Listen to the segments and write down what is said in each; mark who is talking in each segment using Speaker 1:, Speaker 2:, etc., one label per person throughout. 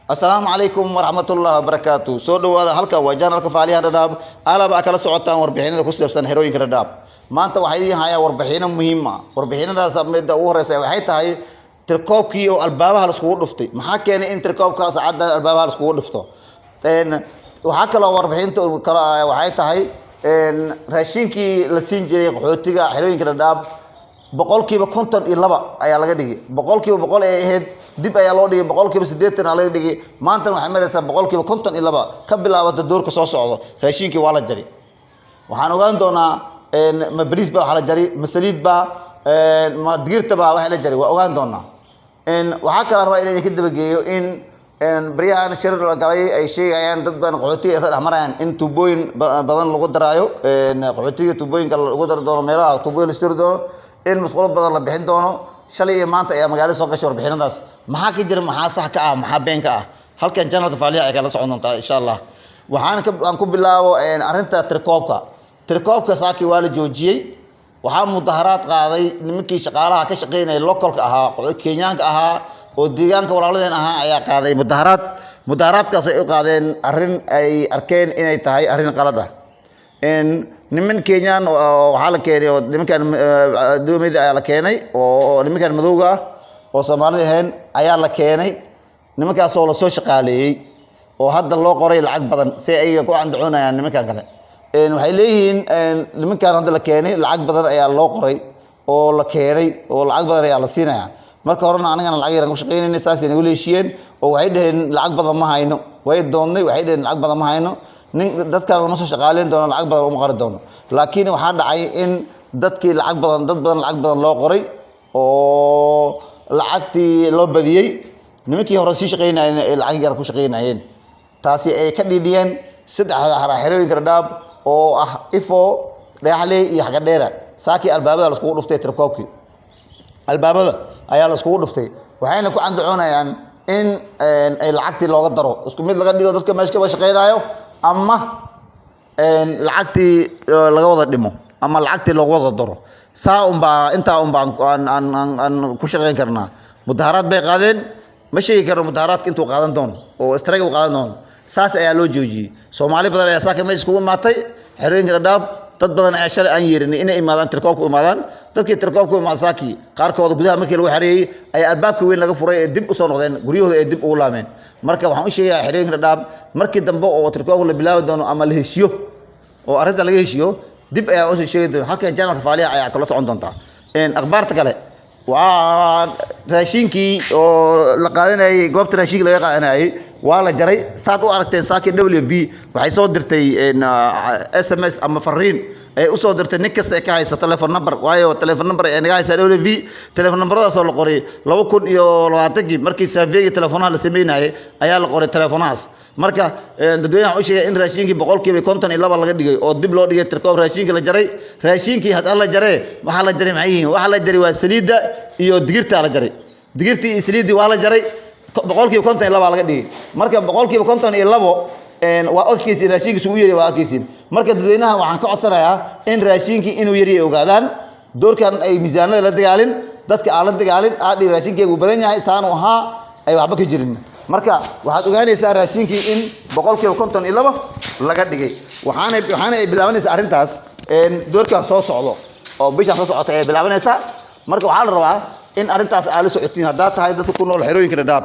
Speaker 1: السلام عليكم ورحمة الله وبركاته. سودو هذا حلقة وجانا الكفالية رداب. ألا بأكل سعوتان وربحين ذا كسر سن هيروين كرداب. ما أنت وحيدين هاي وربحين مهمة. وربحين ذا سميت دور سوي وحيت هاي تركوب كيو الباب هالسكور دفتي. ما حكي أنا إن تركوب كاس عدا الباب هالسكور دفته. تين وحكى لو وربحين تو كلا وحيت هاي إن راشين كي لسينجي حوتيجا هيروين كرداب. بقول كي بكونتر إلا أي على قدي. بقول كي بقول إيه dib ayaa loo dhigay boqolkiiba 80 ala dhigay maanta waxa maraysa boqolkiiba 50 ilaa ka bilaawada doorka soo socdo raashinkii waa la jari waxaan ogaan doonaa ma bariis ba waxa la jari masaliid ba ma digirta ba waxa la jari waa ogaan doonaa waxa kala rabaa inay ka dabageeyo in bariyahan shirar la galay ay sheegayaan dad badan qaxootiga ay dhamarayaan in tubooyin badan lagu daraayo qaxootiga tubooyinka lagu dar doono meelaha tubooyin la istir doono in masquul badan la bixin doono shalay maanta ayaa magaalada soo gashay warbixinadaas maxaa ka jira maxaa sax ka ah maxaa been ka ah halkan janada faaliya ay kala socon doontaa insha Allah waxaan ku bilaabo arinta tirkoobka saaki waa la joojiyay waxa mudaharaad qaaday nimankii shaqaalaha ka shaqeynay localka ahaa Kenyaanka ahaa oo deegaanka walaaladeen ahaa ayaa qaaday mudaharaadkaas ay u qaadeen arin ay arkeen inay tahay arin qalad ah niman Kenyan waxa la keenay oo nimankan dowladda ayaa la keenay oo nimankan madowga oo Soomaaliyeed ahayn ayaa la keenay nimankaas oo la soo shaqaaleeyay oo hadda loo qoray lacag badan si ay ku andacoonayaan nimankan kale waxay leeyihiin nimankan hadda la keenay lacag badan ayaa loo qoray oo la keenay oo lacag badan ayaa la siinaya marka horena anagana lacag yar ku shaqeynayna saasina u leeshiyeen oo waxay dhaheen lacag badan ma hayno way doonay waxay dhaheen lacag badan ma hayno dadka lama soo shaqaaleyn doono lacag badan uma qari doono laakiin waxa dhacay in dadkii lacag badan loo qoray oo lacagtii loo badiyay nimankii hore si shaqeynayeen ay lacag yar ku shaqeynayeen taasi ay ka dhidiyeen saddexda xaraaxirooyin kardhaab oo ah ifo dhaaxley iyo xaga dheera saaki albaabada la isku dhuftay tirkoobkii albaabada ayaa la isku dhuftay waxayna ku andacoonayaan in ay lacagtii looga daro isku mid laga dhigo dadka meesha ka shaqeynaayo ama lacagtii laga wada dhimo ama lacagtii looga wada daro inta aan ku shaqeyn karnaa mudaharaad bay qaadeen ma sheegi karo mudaharaadka intuu qaadan doono oo strike uu qaadan doono saas ayaa loo joojiyay Soomaali badan ayaa saaka meesha iskugu maatay xerooyinka dhadhaab dad badan ayaa shalay aan yeerin inay imaadaan tirkoobku imaadaan dadkii tirkoobku imaad saaki qaarkood gudaha markii lagu xareeyay ay albaabka weyn laga furay ee dib u soo noqdeen guryahooda ay dib ugu laameen marka waxaan u sheegayaa xerooyinka dhadhaab markii dambe oo tirkoobku la bilaabi doono ama la heshiyo oo arinta laga heshiyo dib ayaa u soo sheegi doona halkan janalka faaliya ayaa kala socon doonta akhbaarta kale waa raashinkii oo la qaadanayay goobta raashinka laga qaadanayay waa la jaray saad u aragteen saaki WV waxay soo dirtay SMS ama fariin ay u soo dirtay nin kasta ka haysto telephone number waayo telephone number ay naga haysaa WV telephone numberadaas oo la qoray 2020 markii survey telefonaha la sameeyay ayaa la qoray telefonahaas marka dadweynaha u sheegay in raashinkii 52 laga dhigay oo dib loo dhigay tirkoob raashinkii la jaray raashinkii hadda la jaray waxa la jaray maxay yihiin waxa la jaray waa saliida iyo digirta la jaray digirtii iyo saliidii waa la jaray 52 laga dhigay marka 52 waa ogkiisii raashinkiisu u yeeray waa ogkiisii marka dadweynaha waxaan ka codsanayaa in raashinkii inuu yeeray ogaadaan doorkan ay miisaanada la dagaalin dadka aan la dagaalin aad raashinkeegu badan yahay saanu ahaa ay waxba ka jirin marka waxaad ogaanaysaa raashinkii in 52 laga dhigay waxaana ay bilaabanaysaa arintaas doorkan soo socdo oo bisha soo socota ay bilaabanaysaa marka waxaa la rabaa in arintaas aad la socotiin hadaa tahay dadka ku nool xerooyinka dhadhaab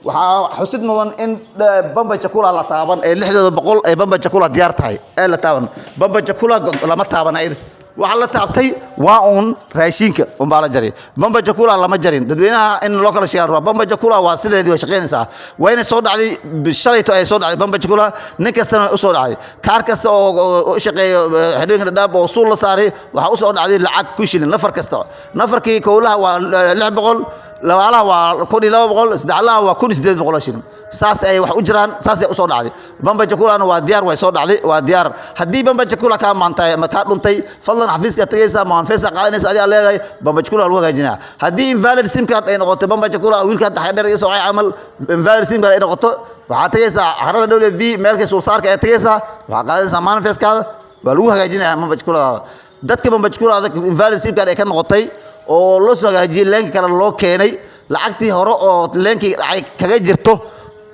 Speaker 1: waxa xusid mudan in bamba jakula la taaban ee 600 ay bamba jakula diyaar tahay ee la taaban bamba jakula lama taabanay waxa la taabtay waa raashinka baa la jaray bamba jakula lama jarin dadweynaha in loo kala sheego bamba jakula waa sideedii way shaqeynaysaa wayna soo dhacday shalayto ay soo dhacday bamba jakula nin kasta oo soo dhacday kaar kasta oo shaqeeyo xidhiidhka dhadhaab oo suul la saaray waxa u soo dhacday lacag ku shilin nafar kasta nafarkii kowlaha waa 600 labaalaha waa 1200 saddexlaha waa 1800 shilin saas ay wax u jiraan saas ay u soo dhacday bamba jakulana waa diyaar way soo dhacday waa diyaar hadii bamba jakula ka maantay ama ka dhuntay fadlan xafiiska tagaysa ma anfeesa qaadanaysa adiga leedahay bamba jakula lagu hagaajinaa hadii invalid sim card ay noqoto bamba jakula wiilka dhaxdheer iyo soo ay amal invalid sim card ay noqoto waxa tagaysa xarada WV meelka soo saarka ay tagaysa waxa qaadanaysa manifestkaada waa lagu hagaajinaa bamba jakula dadka bamba jakula invalid sim card ay ka noqotay oo loo soo hagaajiyay leenka kale loo keenay lacagtii hore oo leenkii kaga jirto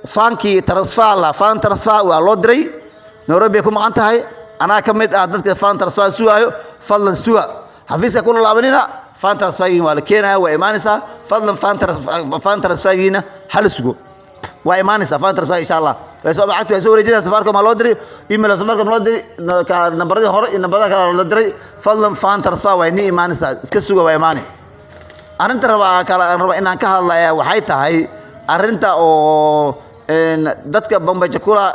Speaker 1: faankii transfer la faan transfer waa loo diray Nairobi ku maqan tahay anaa ka mid ah dadka faan transfer suugayo fadlan suuga xafiiska kula laabanina faan transfer waa la keenaya waa imaanaysa fadlan faan transfer hal sugo waa imaanaysa faan transfer insha Allah way soo bacagtu way soo wareejinaysaa safarka ma loo diray email safarka ma loo diray ka nambarada hore iyo nambarada kale la diray fadlan faan transfer way ni imaanaysa iska suuga waa imaanay arinta raba inaan ka hadlayaa waxay tahay arinta oo dadka Bambaja kula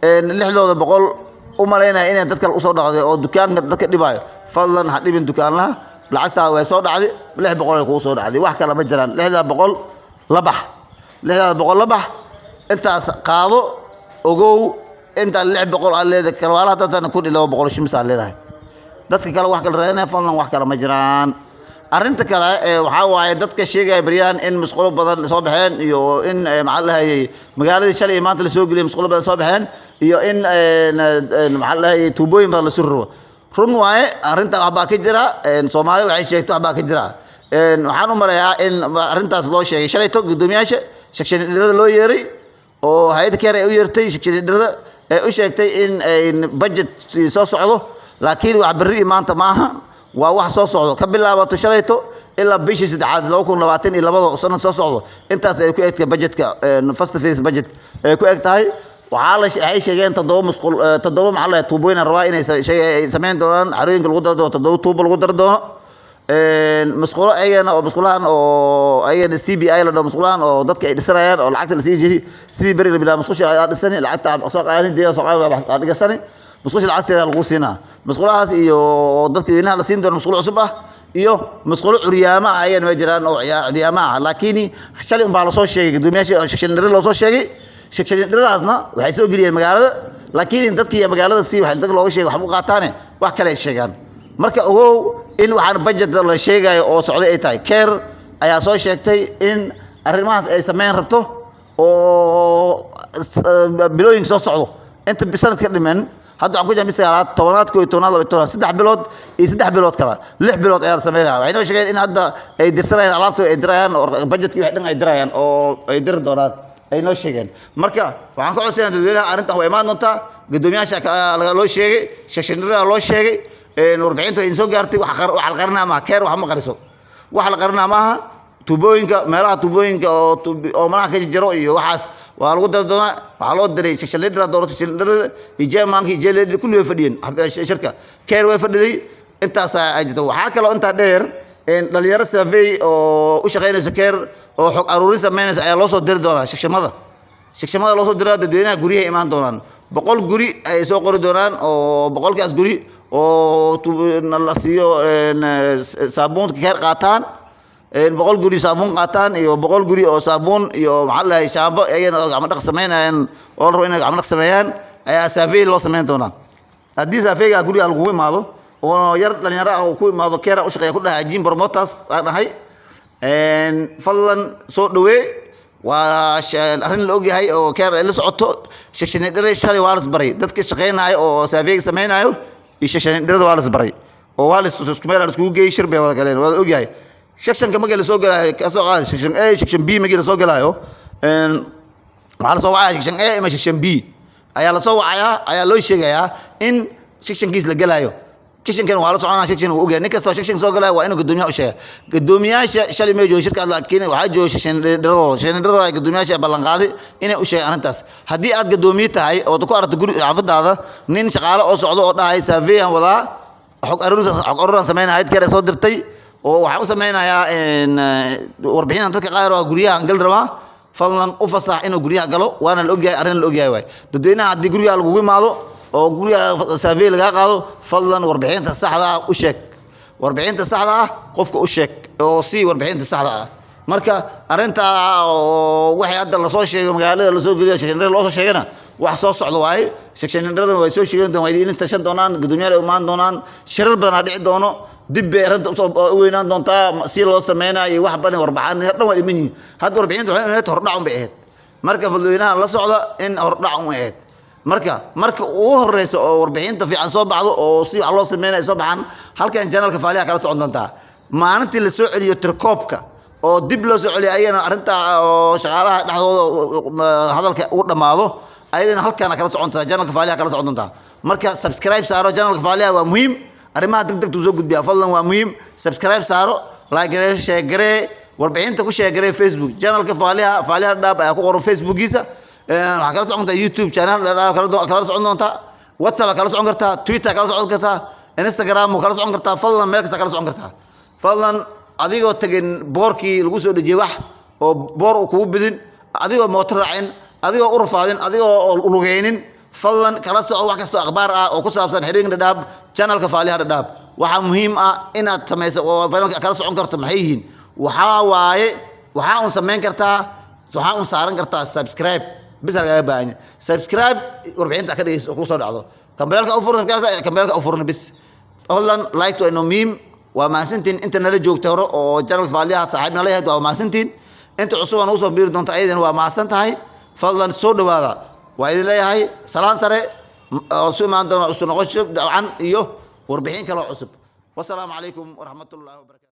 Speaker 1: 600 u maleynaa inay dadka u soo dhacday oo dukaanka dadka dhibaayo fadlan ha dhibin dukaanlaha lacagta way soo dhacday 600 ku soo dhacday wax kale ma jiraan 600 la bax 600 la bax intaas qaado ogow inta 600 aan leedahay kalwaalaha dadana ku dhilo 200 shimsa leedahay dadka kale wax kale raadinaya fadlan wax kale ma jiraan arinta kale waxa waaye dadka sheegay bariyaan in masquulo badan soo baxeen iyo in maxallahay magaalada shalay maanta la soo galiyay masquulo badan soo baxeen iyo in maxallahay tuubooyin badan la suro run waaye arinta waxba ka jira Soomaaliya waxay sheegtay waxba ka jira waxaan u marayaa in arintaas loo sheegay shalay tog gudoomiyaasha shaqsiyeedada loo yeeray oo hay'adda keer ay u yeertay shaqsiyeedada ay u sheegtay in budget soo socdo laakiin wax bari maanta maaha waa wax soo socdo ka bilaabato shalayto ilaa bishii 3 2022 sano soo socdo intaas ay ku eegtay budgetka first phase budget ay ku eegtahay waxa ay sheegeen 7 masquul 7 maxalla tuubooyin rabaa inay sameeyaan doonaan xarooyinka lagu daro 7 tuubo lagu daro doono masquulo ayagana oo masquulahan oo ayagana CBI la dhaho masquulahan oo dadka ay dhisayaan oo lacagta la sii jiri sidii bari la bilaabo masquusha ay dhisani lacagta soo qaadani deeyo soo qaadani dhigasani مسؤول العقد الغوسينا مسؤول هذا إيو ضد كذينا لسين دون مسؤول عصبة إيو مسؤول عريامة عيان وجران أو عريامة لكني شلون بالصوت شيء دومياش شكل نرد لصوت شيء شكل نرد أصلا وحيسوق جري المجال لكن ضد كي المجال هذا سيء وحيل تقول شيء وحبوق عطانه وحكي الشيء كان مركب هو إنه عن بجد الله شيء جاي أو سعودي إيتاي كير أي صوت شيء تي إن الرماس أي سمين ربطه أو بلوينج صوت صعود أنت بسنة كلمن هذا عقود جميع سيارات توانات كوي تونال وبتونال 6 بلود إيه 6 بلود كلا 6 بلود أيار سمينها وعينه شيء إن هذا يدرسنا علامته يدريان أو بجت كيف حدنا يدريان أو يدر دولار عينه شيء مركا وعنك عسين تدوينها أنت هو إيمان نتا قدوميا شك لو شيء شكشنرا لو شيء نوربعين تو إنسو جارتي وحلقرنا مع كير وحمق رسو وحلقرنا معها تبوينك ملا تبوينك أو ملا كجروي وحاس وعلى دنا وعلى دري شكل درا دورة شكل يجي مانك يجي كل يفدين شركة كير ويفدي أنت ساعدته وحاك لو أنت دير إن اللي يرسل في أو شغالين سكير أو حق أروري سمين سأي الله صدر دونا شكل ماذا الله صدر دونا جوري إيمان دونا بقول جوري سوق دونان أو بقول كأس جوري أو نلاسيو صابون كير قاتان بقول جوري صابون قطان يو بقول جوري أو صابون يو محل شامبو أي عمل سمين أن أول روينا عمل سمين أي سافي لو سمين دونا أدي سافي جوري على القوي ماذا ويرد لين يرى أو قوي ماذا كيرا وش كيقولها عجين برموتاس أنا هاي إن فلان صوت دوي وش الأهل الأوجي هاي أو كيرا اللي صعدته شكشن دري شاري وارس بري دتك شقين هاي أو سافي سمين هاي يشكشن دري وارس بري أو وارس تسكمل على سكوجي شربه ولا كلام ولا الأوجي هاي شكشن كم جل سوق له كسوق هذا شكشن A شكشن B ما جل سوق له إن على سوق A شكشن A ما شكشن B أيا لسوق أيا لو يشجع يا إن شكشن كيس لجلايو شكشن كانوا على سوق أنا شكشن وجا نكستو شكشن سوق له وإنه الدنيا وشيء الدنيا شلي ما يجوا شركة لكن واحد جو شكشن درو الدنيا شيء بلنقادي إنه وشيء أنا تاس هدي أد الدنيا تاعي أو تقول تقول عفد هذا نين شغال أو صعدوا أو هاي سافيا ولا حق أرور سمعنا هاي كده صدر تي وحاول سمعنا إن وربعين أنت كغير وجريها أنقل رما فلان أفصح إنه جريها قالوا وأنا الأوجي أرين الأوجي واي تدينا عدي جريها الجوي ماله أو جريها سافيل قالوا فلان وربعين الساعة وشك وربعين الساعة قفك وشك أو سي وربعين الساعة مركا أرنتا وحي عدل لصوص شيء مقالة لصوص جريها شكل لصوص شيءنا وحصوص على واي شكل نردن ويسوي شيء دون ويدين انتشر دونان الدنيا الأمان دونان شرب بدنا نعيد دونه دب رنت وينان دونتا سيلو سمينا يوح بني وربعان هذا هو مني هذا 40 دحين هردعهم بيهد مركا فلوينا لا سocda in hordhacum eed marka uu horeeyso 40 ta fiican soo baxdo oo si wax loo sameeynaa soo baxan halkan channelka faaliya kala socon doonta maalintii la soo celiyo tirkoobka oo dib loo soo celiyo ayana arinta oo shaqaalaha dhaxdooda hadalka uu dhamaado ayadana halkaan kala socontaa channelka Faaliha kala socontaa marka subscribe saaro channelka Faaliha waa muhiim arimaha degdeg soo gudbiya fadlan waa muhiim subscribe saaro like share garee warbixinta ku share garee Facebook channelka Faaliha Dhadhaab ayaa ku qoran Facebookiisa waxa kala socontaa YouTube channel kala socon doontaa WhatsApp kala socon kartaa Twitter kala socon kartaa Instagram kala socon kartaa fadlan meel kasta kala socon kartaa fadlan adigoo tagin boorkii lagu soo dhajiyay wax oo boor ku bidin adigoo mootor raacin adigoo u rafaadin adigoo lugeynin fadlan kala soo wax kasto akhbaar ah oo ku saabsan xiriirka Dhadhaab channelka Faaliha Dhadhaab waxa muhiim ah inaad samayso oo barnaamijka kala socon karto maxay yihiin waxa waaye waxa uu sameyn kartaa waxa uu saaran kartaa subscribe بس هرجع باين سبسكرايب وربعين تأكد يكون صار عضو كمبلالك أوفرن كذا كمبلالك أوفرن بس أولاً لايك تو إنه ميم ومع سنتين أنت نلاقي جوك تورو أو جرب فعليها صاحبنا عليها ومع سنتين أنت عصوا نوصل بير دون تعيدن ومع سنت هاي فضلاً صور دواغا وإذا لا هاي سلام سري عصوا ما عندنا عصوا نقش عن إيوه وربعين كلا عصب والسلام عليكم ورحمة الله وبركاته.